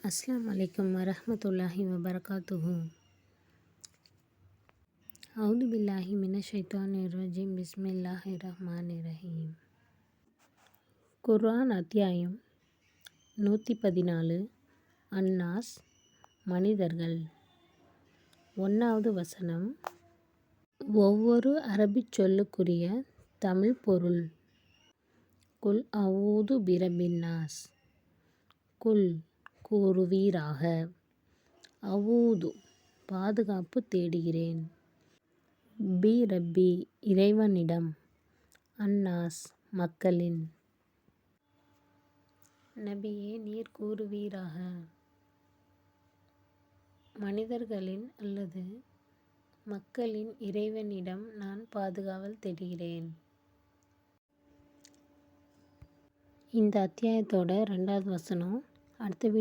அஸ்ஸலாமு அலைக்கும் வரஹ்மத்துல்லாஹி வபரகாத்துஹு. அவுது பில்லாஹி மினஷ் ஷைத்தானிர் ரஜீம். பிஸ்மில்லாஹிர் ரஹ்மானிர் ரஹீம். குர்ஆன் அத்தியாயம் 114. அன்னாஸ் மனிதர்கள். 1வது வசனம். ஒவ்வொரு அரபிச் சொல்லுக்குரிய தமிழ் பொருள். குல் அஊது பிரப்பின்னாஸ். குல் கூறுவீராக. அஊது பாதுகாப்பு தேடுகிறேன். பி ரப்பி இறைவனிடம். அன்னாஸ் மக்களின். நபியே நீர் கூறுவீராக. மனிதர்களின் அல்லது மக்களின் இறைவனிடம் நான் பாதுகாவல் தேடுகிறேன். இந்த அத்தியாயத்தோட 2வது வசனம். அடுத்த